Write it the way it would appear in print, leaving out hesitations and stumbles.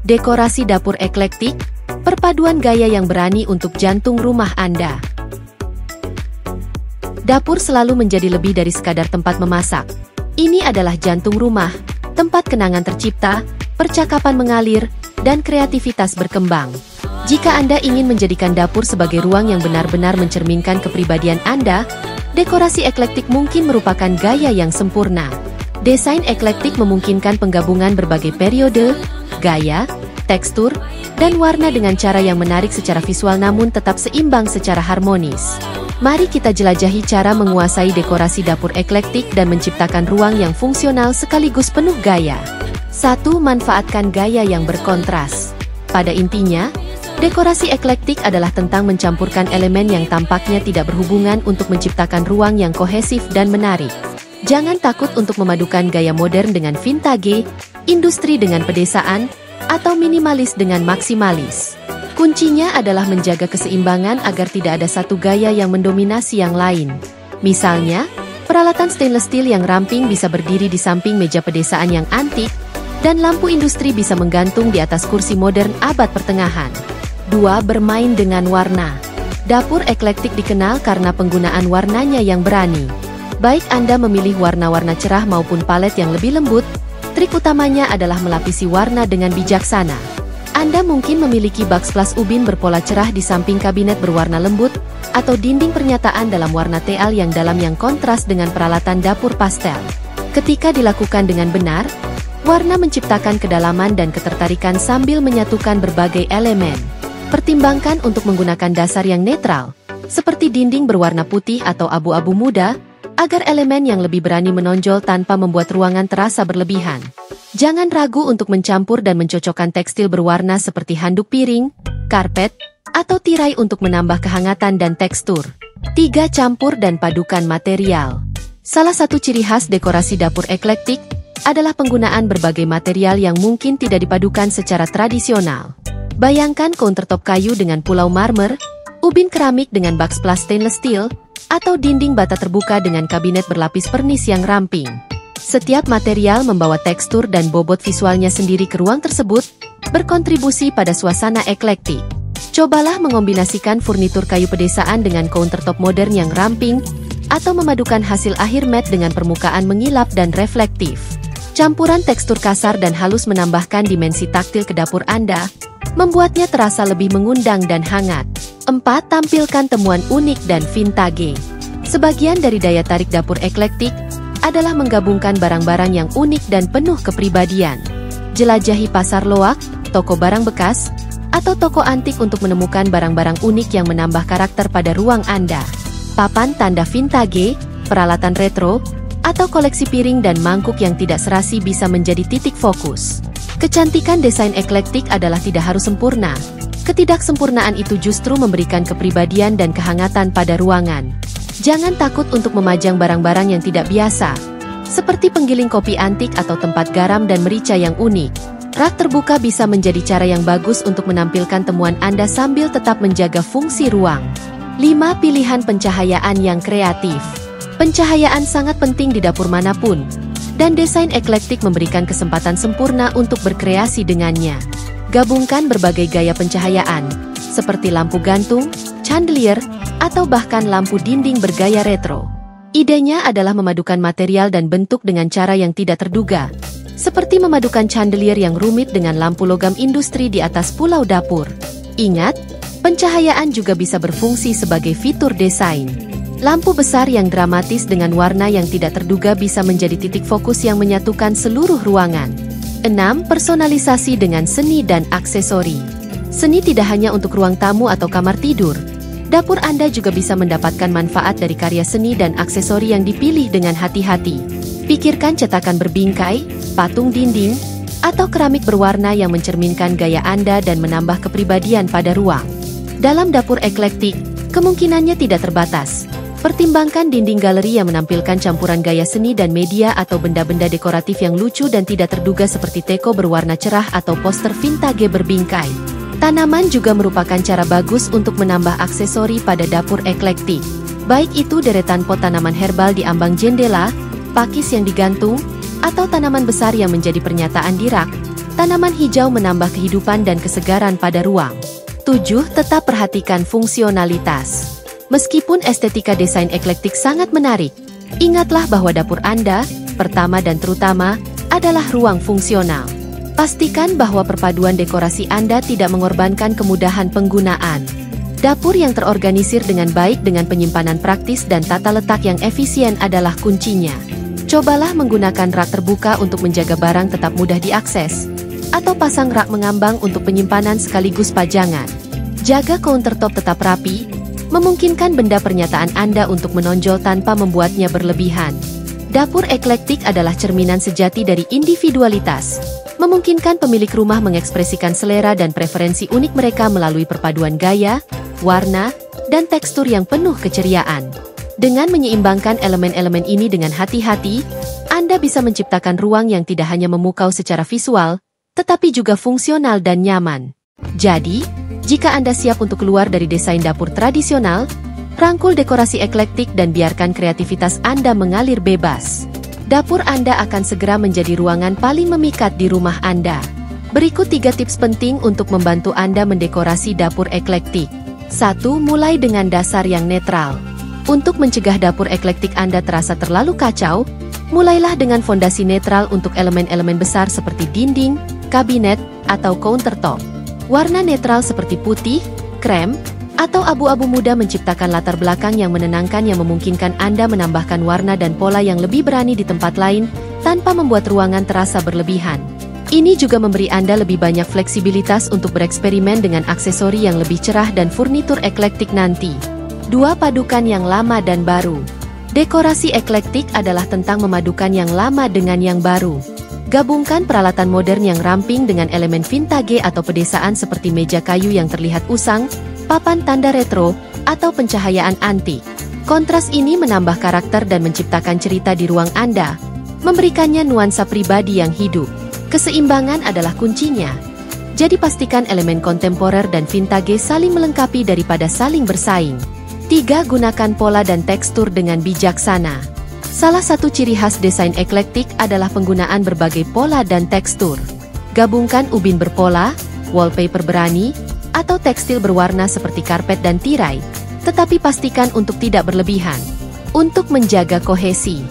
Dekorasi dapur eklektik, perpaduan gaya yang berani untuk jantung rumah Anda. Dapur selalu menjadi lebih dari sekadar tempat memasak. Ini adalah jantung rumah, tempat kenangan tercipta, percakapan mengalir, dan kreativitas berkembang. Jika Anda ingin menjadikan dapur sebagai ruang yang benar-benar mencerminkan kepribadian Anda, dekorasi eklektik mungkin merupakan gaya yang sempurna. Desain eklektik memungkinkan penggabungan berbagai periode, gaya, tekstur, dan warna dengan cara yang menarik secara visual namun tetap seimbang secara harmonis. Mari kita jelajahi cara menguasai dekorasi dapur eklektik dan menciptakan ruang yang fungsional sekaligus penuh gaya. 1. Manfaatkan gaya yang berkontras. Pada intinya, dekorasi eklektik adalah tentang mencampurkan elemen yang tampaknya tidak berhubungan untuk menciptakan ruang yang kohesif dan menarik. Jangan takut untuk memadukan gaya modern dengan vintage, industri dengan pedesaan, atau minimalis dengan maksimalis. Kuncinya adalah menjaga keseimbangan agar tidak ada satu gaya yang mendominasi yang lain. Misalnya, peralatan stainless steel yang ramping bisa berdiri di samping meja pedesaan yang antik, dan lampu industri bisa menggantung di atas kursi modern abad pertengahan. 2. Bermain dengan warna. Dapur eklektik dikenal karena penggunaan warnanya yang berani. Baik Anda memilih warna-warna cerah maupun palet yang lebih lembut, trik utamanya adalah melapisi warna dengan bijaksana. Anda mungkin memiliki backsplash ubin berpola cerah di samping kabinet berwarna lembut, atau dinding pernyataan dalam warna teal yang dalam yang kontras dengan peralatan dapur pastel. Ketika dilakukan dengan benar, warna menciptakan kedalaman dan ketertarikan sambil menyatukan berbagai elemen. Pertimbangkan untuk menggunakan dasar yang netral, seperti dinding berwarna putih atau abu-abu muda, agar elemen yang lebih berani menonjol tanpa membuat ruangan terasa berlebihan. Jangan ragu untuk mencampur dan mencocokkan tekstil berwarna seperti handuk piring, karpet, atau tirai untuk menambah kehangatan dan tekstur. 3. Campur dan padukan material. Salah satu ciri khas dekorasi dapur eklektik adalah penggunaan berbagai material yang mungkin tidak dipadukan secara tradisional. Bayangkan countertop kayu dengan pulau marmer, ubin keramik dengan backsplash stainless steel, atau dinding bata terbuka dengan kabinet berlapis pernis yang ramping. Setiap material membawa tekstur dan bobot visualnya sendiri ke ruang tersebut, berkontribusi pada suasana eklektik. Cobalah mengombinasikan furnitur kayu pedesaan dengan countertop modern yang ramping, atau memadukan hasil akhir matte dengan permukaan mengilap dan reflektif. Campuran tekstur kasar dan halus menambahkan dimensi taktil ke dapur Anda, membuatnya terasa lebih mengundang dan hangat. 4. Tampilkan temuan unik dan vintage. Sebagian dari daya tarik dapur eklektik adalah menggabungkan barang-barang yang unik dan penuh kepribadian. Jelajahi pasar loak, toko barang bekas, atau toko antik untuk menemukan barang-barang unik yang menambah karakter pada ruang Anda. Papan tanda vintage, peralatan retro, atau koleksi piring dan mangkuk yang tidak serasi bisa menjadi titik fokus. Kecantikan desain eklektik adalah tidak harus sempurna. Ketidaksempurnaan itu justru memberikan kepribadian dan kehangatan pada ruangan. Jangan takut untuk memajang barang-barang yang tidak biasa, seperti penggiling kopi antik atau tempat garam dan merica yang unik. Rak terbuka bisa menjadi cara yang bagus untuk menampilkan temuan Anda sambil tetap menjaga fungsi ruang. 5. Pilihan pencahayaan yang kreatif. Pencahayaan sangat penting di dapur manapun, dan desain eklektik memberikan kesempatan sempurna untuk berkreasi dengannya. Gabungkan berbagai gaya pencahayaan, seperti lampu gantung, chandelier, atau bahkan lampu dinding bergaya retro. Idenya adalah memadukan material dan bentuk dengan cara yang tidak terduga, seperti memadukan chandelier yang rumit dengan lampu logam industri di atas pulau dapur. Ingat, pencahayaan juga bisa berfungsi sebagai fitur desain. Lampu besar yang dramatis dengan warna yang tidak terduga bisa menjadi titik fokus yang menyatukan seluruh ruangan. 6. Personalisasi dengan seni dan aksesori. Seni tidak hanya untuk ruang tamu atau kamar tidur. Dapur Anda juga bisa mendapatkan manfaat dari karya seni dan aksesori yang dipilih dengan hati-hati. Pikirkan cetakan berbingkai, patung dinding, atau keramik berwarna yang mencerminkan gaya Anda dan menambah kepribadian pada ruang. Dalam dapur eklektik, kemungkinannya tidak terbatas. Pertimbangkan dinding galeri yang menampilkan campuran gaya seni dan media atau benda-benda dekoratif yang lucu dan tidak terduga seperti teko berwarna cerah atau poster vintage berbingkai. Tanaman juga merupakan cara bagus untuk menambah aksesori pada dapur eklektik. Baik itu deretan pot tanaman herbal di ambang jendela, pakis yang digantung, atau tanaman besar yang menjadi pernyataan di rak. Tanaman hijau menambah kehidupan dan kesegaran pada ruang. 7. Tetap perhatikan fungsionalitas. Meskipun estetika desain eklektik sangat menarik, ingatlah bahwa dapur Anda, pertama dan terutama, adalah ruang fungsional. Pastikan bahwa perpaduan dekorasi Anda tidak mengorbankan kemudahan penggunaan. Dapur yang terorganisir dengan baik dengan penyimpanan praktis dan tata letak yang efisien adalah kuncinya. Cobalah menggunakan rak terbuka untuk menjaga barang tetap mudah diakses, atau pasang rak mengambang untuk penyimpanan sekaligus pajangan. Jaga countertop tetap rapi, memungkinkan benda pernyataan Anda untuk menonjol tanpa membuatnya berlebihan. Dapur eklektik adalah cerminan sejati dari individualitas, memungkinkan pemilik rumah mengekspresikan selera dan preferensi unik mereka melalui perpaduan gaya, warna, dan tekstur yang penuh keceriaan. Dengan menyeimbangkan elemen-elemen ini dengan hati-hati, Anda bisa menciptakan ruang yang tidak hanya memukau secara visual, tetapi juga fungsional dan nyaman. Jadi, jika Anda siap untuk keluar dari desain dapur tradisional, rangkul dekorasi eklektik dan biarkan kreativitas Anda mengalir bebas. Dapur Anda akan segera menjadi ruangan paling memikat di rumah Anda. Berikut 3 tips penting untuk membantu Anda mendekorasi dapur eklektik. 1. Mulai dengan dasar yang netral. Untuk mencegah dapur eklektik Anda terasa terlalu kacau, mulailah dengan fondasi netral untuk elemen-elemen besar seperti dinding, kabinet, atau countertop. Warna netral seperti putih, krem, atau abu-abu muda menciptakan latar belakang yang menenangkan yang memungkinkan Anda menambahkan warna dan pola yang lebih berani di tempat lain tanpa membuat ruangan terasa berlebihan. Ini juga memberi Anda lebih banyak fleksibilitas untuk bereksperimen dengan aksesori yang lebih cerah dan furnitur eklektik nanti. 2. Padukan yang lama dan baru. Dekorasi eklektik adalah tentang memadukan yang lama dengan yang baru. Gabungkan peralatan modern yang ramping dengan elemen vintage atau pedesaan seperti meja kayu yang terlihat usang, papan tanda retro, atau pencahayaan antik. Kontras ini menambah karakter dan menciptakan cerita di ruang Anda, memberikannya nuansa pribadi yang hidup. Keseimbangan adalah kuncinya. Jadi pastikan elemen kontemporer dan vintage saling melengkapi daripada saling bersaing. 3. Gunakan pola dan tekstur dengan bijaksana. Salah satu ciri khas desain eklektik adalah penggunaan berbagai pola dan tekstur. Gabungkan ubin berpola, wallpaper berani, atau tekstil berwarna seperti karpet dan tirai, tetapi pastikan untuk tidak berlebihan. Untuk menjaga kohesi,